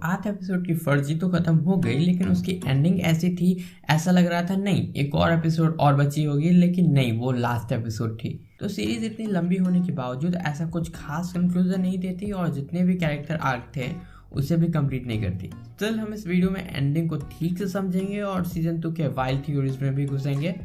आठ एपिसोड की फर्जी तो खत्म हो गई, लेकिन उसकी एंडिंग ऐसी थी, ऐसा लग रहा था नहीं एक और एपिसोड और बची होगी, लेकिन नहीं, वो लास्ट एपिसोड थी। तो सीरीज इतनी लंबी होने के बावजूद ऐसा कुछ खास कंक्लूजन नहीं देती और जितने भी कैरेक्टर आर्क थे उसे भी कंप्लीट नहीं करती। चल हम इस वीडियो में एंडिंग को ठीक से समझेंगे और सीजन 2 के वाइल्ड थ्योरीज में भी घुसेंगे।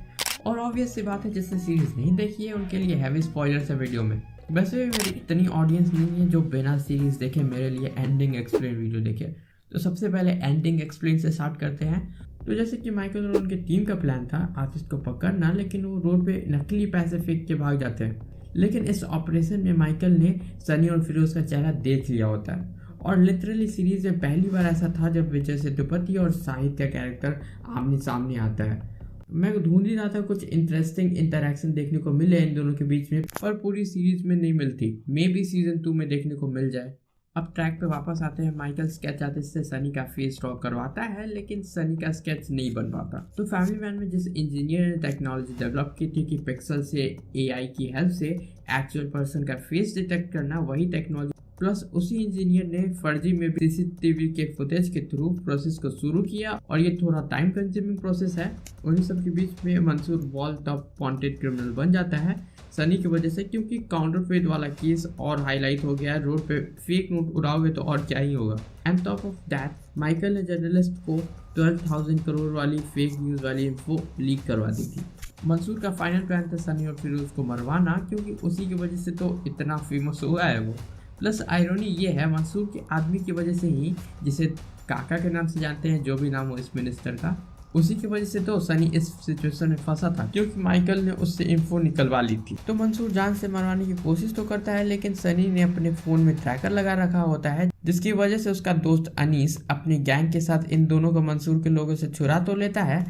और ऑब्वियस सी बात है, जिसने सीरीज नहीं देखी है उनके लिए हैवी स्पॉयलर्स है वीडियो में। वैसे भी मेरी इतनी ऑडियंस नहीं है जो बिना सीरीज देखे मेरे लिए एंडिंग एक्सप्लेन वीडियो देखे। तो सबसे पहले एंडिंग एक्सप्लेन से स्टार्ट करते हैं। तो जैसे कि माइकल और उनकी टीम का प्लान था आर्टिस्ट को पकड़ना, लेकिन वो रोड पे नकली पैसे फेंक के भाग जाते हैं। लेकिन इस ऑपरेशन में माइकल ने सनी और फिरोज का चेहरा देख लिया होता है। और लिटरली सीरीज में पहली बार ऐसा था जब विजय सेतुपति और शाहिद का कैरेक्टर आमने सामने आता है। मैं ढूंढ ही रहा था कुछ इंटरेस्टिंग इंटरेक्शन देखने को मिले इन दोनों के बीच में, पर पूरी सीरीज में नहीं मिलती। मे बी सीजन 2 में देखने को मिल जाए। अब ट्रैक पे वापस आते हैं। माइकल स्केच आर्टिस्ट से सनी का फेस ड्रॉ करवाता है, लेकिन सनी का स्केच नहीं बन पाता। तो फैमिली मैन में जिस इंजीनियर ने टेक्नोलॉजी डेवलप की थी कि पिक्सल से एआई की हेल्प से एक्चुअल पर्सन का फेस डिटेक्ट करना, वही टेक्नोलॉजी प्लस उसी इंजीनियर ने फर्जी में भी सीसीटीवी के फुटेज के थ्रू प्रोसेस को शुरू किया। और ये थोड़ा टाइम कंज्यूमिंग प्रोसेस है। उन्हीं सब के बीच में Mansoor world top wanted criminal बन जाता है सनी की वजह से, क्योंकि काउंटरफेट वाला केस और हाईलाइट हो गया है। रोड पे फेक नोट उड़ाओगे तो और क्या ही होगा। And top of that Michael ने जर्नलिस्ट को 12,000 करोड़ वाली फेक न्यूज वाली इन्फो लीक करवा दी थी। मंसूर का फाइनल प्लान था सनी और फिरोज को मरवाना, क्योंकि उसी की वजह से तो इतना फेमस हुआ है वो। प्लस आयरनी ये है, मंसूर के आदमी की वजह से ही, जिसे काका के नाम से जानते हैं, जो भी नाम हो इस मिनिस्टर का, उसी की वजह से तो सनी इस सिचुएशन में फंसा था, क्योंकि माइकल ने उससे इन्फो निकलवा ली थी। तो मंसूर जान से मरवाने की कोशिश तो करता है, लेकिन सनी ने अपने फोन में ट्रैकर लगा रखा होता है, जिसकी वजह से उसका दोस्त अनीस अपनी गैंग के साथ इन दोनों को मंसूर के लोगों से चुरा तो लेता है,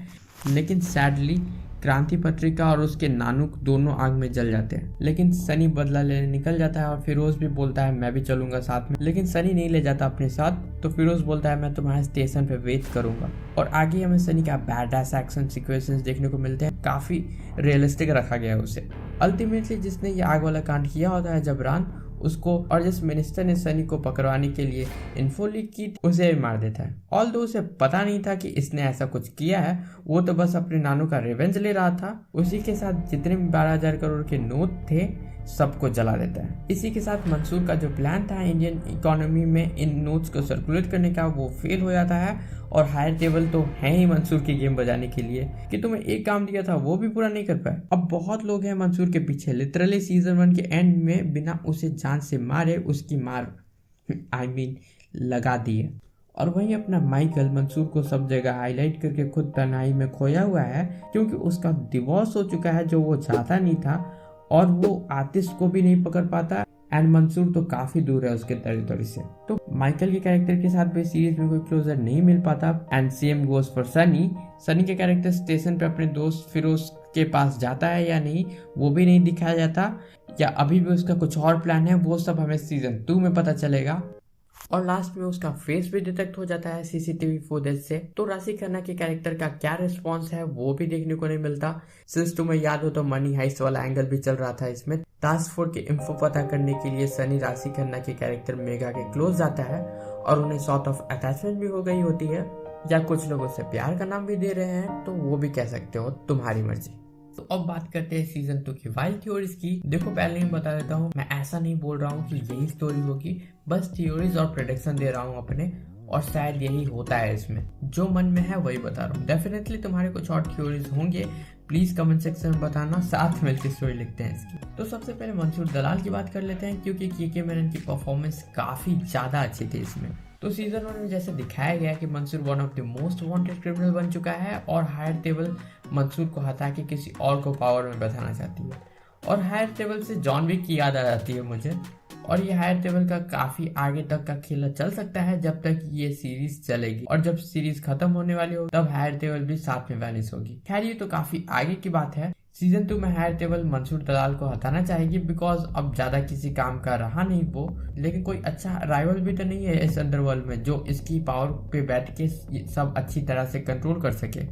लेकिन सैडली क्रांति पत्रिका और उसके नानुक दोनों आग में जल जाते हैं। लेकिन सनी बदला लेने निकल जाता है और फिरोज भी बोलता है मैं भी चलूंगा साथ में, लेकिन सनी नहीं ले जाता अपने साथ। तो फिरोज बोलता है मैं तुम्हारे स्टेशन पे वेट करूंगा। और आगे हमें सनी का बैडएस एक्शन सीक्वेंसेस देखने को मिलते हैं। काफी रियलिस्टिक रखा गया है उसे। अल्टीमेटली जिसने ये आग वाला कांड किया होता है जबरान, उसको और जिस मिनिस्टर ने सनी को पकड़वाने के लिए इन्फो लीक की उसे भी मार देता है। ऑल्दो उसे पता नहीं था कि इसने ऐसा कुछ किया है, वो तो बस अपने नानू का रिवेंज ले रहा था। उसी के साथ जितने भी 12,000 करोड़ के नोट थे सबको जला देता है। इसी के साथ मंसूर का जो प्लान था इंडियन इकोनॉमी में इन नोट्स को सर्कुलेट करने का, वो फेल हो जाता है। और हायर टेबल तो है ही मंसूर की गेम बजाने के लिए कि तुम्हें एक काम दिया था वो भी पूरा नहीं कर पाए। अब बहुत लोग हैं मंसूर के पीछे। लिटरली सीजन 1 के एंड में बिना उसे जान से मारे उसकी मार लगा दी है। और वहीं अपना माइकल मंसूर को सब जगह हाईलाइट करके खुद तन्हाई में खोया हुआ है, क्योंकि उसका डिवोर्स हो चुका है जो वो चाहता नहीं था, और वो आर्टिस्ट को भी नहीं पकड़ पाता। एंड मंसूर तो काफी दूर है उसके टेरिटरी से। तो माइकल के कैरेक्टर के साथ भी सीरीज में कोई क्लोजर नहीं मिल पाता। And same goes for Sunny. Sunny के कैरेक्टर स्टेशन पे अपने दोस्त फिरोज के पास जाता है या नहीं वो भी नहीं दिखाया जाता, या अभी भी उसका कुछ और प्लान है, वो सब हमें सीजन 2 में पता चलेगा। और लास्ट में उसका फेस भी डिटेक्ट हो जाता है सीसीटीवी फुटेज से। तो राशि खन्ना के कैरेक्टर का क्या रिस्पॉन्स है वो भी देखने को नहीं मिलता। सिंस तुम्हें याद हो तो मनी हाइस्ट वाला एंगल भी चल रहा था इसमें। टास्क फोर्स की इन्फो पता करने के लिए सनी राशि खन्ना के कैरेक्टर मेघा के क्लोज जाता है और उन्हें सॉर्ट ऑफ अटैचमेंट भी हो गई होती है, या कुछ लोग उसे प्यार का नाम भी दे रहे हैं, तो वो भी कह सकते हो, तुम्हारी मर्जी। तो अब बात करते हैं सीजन 2 की वाइल्ड थ्योरीज की। देखो पहले ही बता देता हूँ, मैं ऐसा नहीं बोल रहा हूँ कि यही स्टोरी होगी, बस थ्योरीज और प्रेडिक्शन दे रहा हूँ अपने, और शायद यही होता है इसमें। जो मन में है वही बता रहा हूँ। डेफिनेटली तुम्हारे कुछ और थ्योरीज होंगे, प्लीज कमेंट सेक्शन में बताना, साथ मिलकर स्टोरी लिखते हैं इसकी। तो सबसे पहले मंसूर दलाल की बात कर लेते हैं, क्योंकि के मेनन की परफॉर्मेंस काफी ज्यादा अच्छी थी इसमें। तो सीजन 1 में जैसे दिखाया गया कि Mansoor one of the most wanted criminal बन चुका है, और हायर टेबल मंसूर को हटा के किसी और को पावर में बैठाना चाहती है। और हायर टेबल से जॉन विक की याद आ जाती है मुझे। और ये हायर टेबल का काफी आगे तक का खेला चल सकता है जब तक ये सीरीज चलेगी, और जब सीरीज खत्म होने वाली हो तब हायर टेबल भी साथ में वैनिश होगी। खैर ये तो काफी आगे की बात है। सीजन 2 में हायर टेबल मंसूर दलाल को हटाना चाहेगी, बिकॉज अब ज्यादा किसी काम का रहा नहीं वो। लेकिन कोई अच्छा राइवल भी तो नहीं है इस अंडरवर्ल्ड में जो इसकी पावर पे बैठ के सब अच्छी तरह से कंट्रोल कर सके।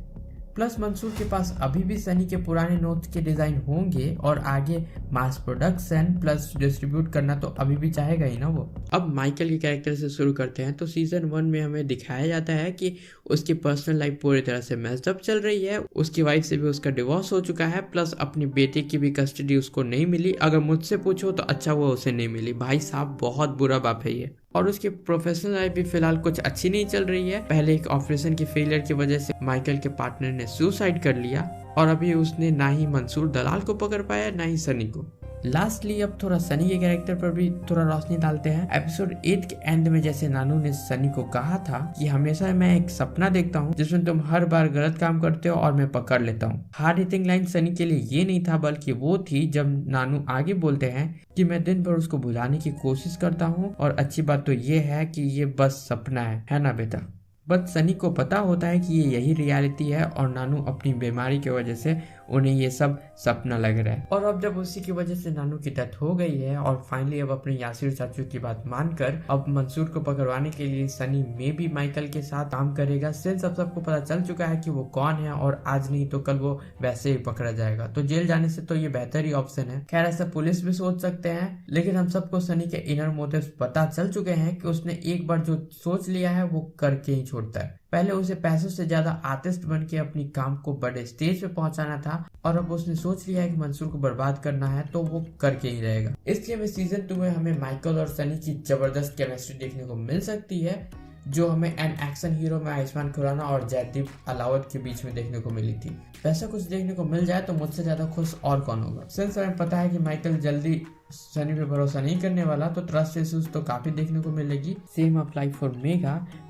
प्लस मंसूर के पास अभी भी सनी के पुराने नोट्स के डिजाइन होंगे और आगे मास प्रोडक्शन प्लस डिस्ट्रीब्यूट करना तो अभी भी चाहेगा ही ना वो। अब माइकल के कैरेक्टर से शुरू करते हैं। तो सीजन 1 में हमें दिखाया जाता है कि उसकी पर्सनल लाइफ पूरी तरह से मेस्ड अप चल रही है। उसकी वाइफ से भी उसका डिवोर्स हो चुका है, प्लस अपनी बेटे की भी कस्टडी उसको नहीं मिली। अगर मुझसे पूछो तो अच्छा वो उसे नहीं मिली। भाई साहब बहुत बुरा बाप है ये। और उसकी प्रोफेशनल लाइफ भी फिलहाल कुछ अच्छी नहीं चल रही है। पहले एक ऑपरेशन की फेलियर की वजह से माइकल के पार्टनर ने सुसाइड कर लिया और अभी उसने ना ही मंसूर दलाल को पकड़ पाया ना ही सनी को। लास्टली अब थोड़ा सनी के कैरेक्टर पर भी थोड़ा रोशनी डालते हैं। एपिसोड 8 के एंड में जैसे नानू ने सनी को कहा था कि हमेशा मैं एक सपना देखता हूँ जिसमें तुम हर बार गलत काम करते हो और मैं पकड़ लेता हूँ। हार्ड हिटिंग लाइन सनी के लिए ये नहीं था, बल्कि वो थी जब नानू आगे बोलते हैं कि मैं दिन भर उसको भुलाने की कोशिश करता हूँ और अच्छी बात तो ये है कि ये बस सपना है ना बेटा। बस सनी को पता होता है कि ये यही रियलिटी है और नानू अपनी बीमारी की वजह से उन्हें ये सब सपना लग रहा है। और अब जब उसी की वजह से नानू की डेथ हो गई है और फाइनली अब अपने यासिर चाचू की बात मानकर अब मंसूर को पकड़वाने के लिए सनी में भी माइकल के साथ काम करेगा। सिंस अब सबको पता चल चुका है कि वो कौन है और आज नहीं तो कल वो वैसे ही पकड़ा जाएगा, तो जेल जाने से तो ये बेहतर ही ऑप्शन है। खैर ऐसा पुलिस भी सोच सकते हैं, लेकिन हम सबको सनी के इनर मोटिव्स पता चल चुके हैं कि उसने एक बार जो सोच लिया है वो करके ही छोड़ता है। पहले उसे पैसों से ज्यादा आर्टिस्ट बन के अपनी काम को बड़े स्टेज पे पहुंचाना था और अब उसने सोच लिया है कि मंसूर को बर्बाद करना है तो वो करके ही रहेगा। इसलिए में सीजन 2 में हमें माइकल और सनी की जबरदस्त केमिस्ट्री देखने को मिल सकती है, जो हमें एन एक्शन हीरो में आयुष्मान खुराना और जयदीप अलावत के बीच में देखने को मिली थी। वैसा कुछ देखने को मिल जाए तो मुझसे ज्यादा खुश और कौन होगा। सिंस हमें पता है कि माइकल जल्दी सनी पे भरोसा नहीं करने वाला, तो ट्रस्ट इश्यूज तो काफी देखने को मिलेगी। सेम अप्लाई फॉर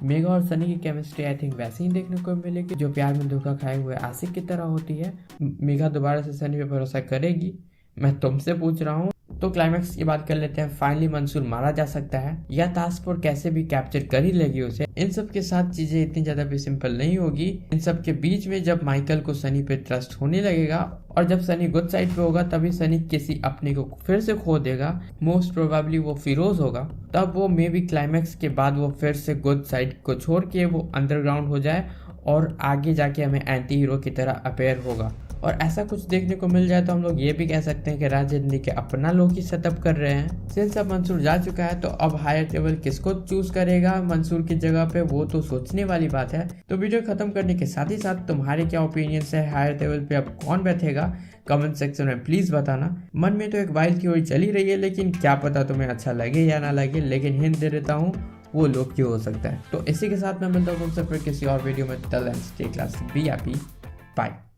मेगा और सनी की केमिस्ट्री आई थिंक वैसे ही देखने को मिलेगी जो प्यार में धोखा खाए हुए आशिक की तरह होती है। मेगा दोबारा से सनी पे भरोसा करेगी, मैं तुमसे पूछ रहा हूँ। तो क्लाइमैक्स की बात कर लेते हैं। फाइनली मंसूर मारा जा सकता है या टास्क फोर्स कैसे भी कैप्चर कर ही लेगी उसे। इन सब के साथ चीजें इतनी ज्यादा भी सिंपल नहीं होगी। इन सब के बीच में जब माइकल को सनी पे ट्रस्ट होने लगेगा और जब सनी गुड साइड पे होगा तभी सनी किसी अपने को फिर से खो देगा। मोस्ट प्रोबेबली वो फिरोज होगा, तब वो मे बी क्लाइमैक्स के बाद वो फिर से गुड साइड को छोड़ के वो अंडरग्राउंड हो जाए और आगे जाके हमें एंटी हीरो की तरह अपेयर होगा। और ऐसा कुछ देखने को मिल जाए तो हम लोग ये भी कह सकते हैं कि राजनीति के अपना लोग ही सेटअप कर रहे हैं। सिंस अब मंसूर जा चुका है तो अब हायर टेबल किसको चूज करेगा मंसूर की जगह पे, वो तो सोचने वाली बात है। तो वीडियो खत्म करने के साथ ही साथ तुम्हारे क्या ओपिनियंस है, हायर टेबल पे अब कौन बैठेगा कमेंट सेक्शन में प्लीज बताना। मन में तो एक वाइल्ड थ्योरी चली रही है, लेकिन क्या पता तुम्हें अच्छा लगे या ना लगे, लेकिन हिंट दे देता हूँ वो लोग क्यों हो सकता है। तो इसी के साथ मैं मिलता हूँ तुमसे फिर किसी और वीडियो में। Till then stay class, be happy, bye.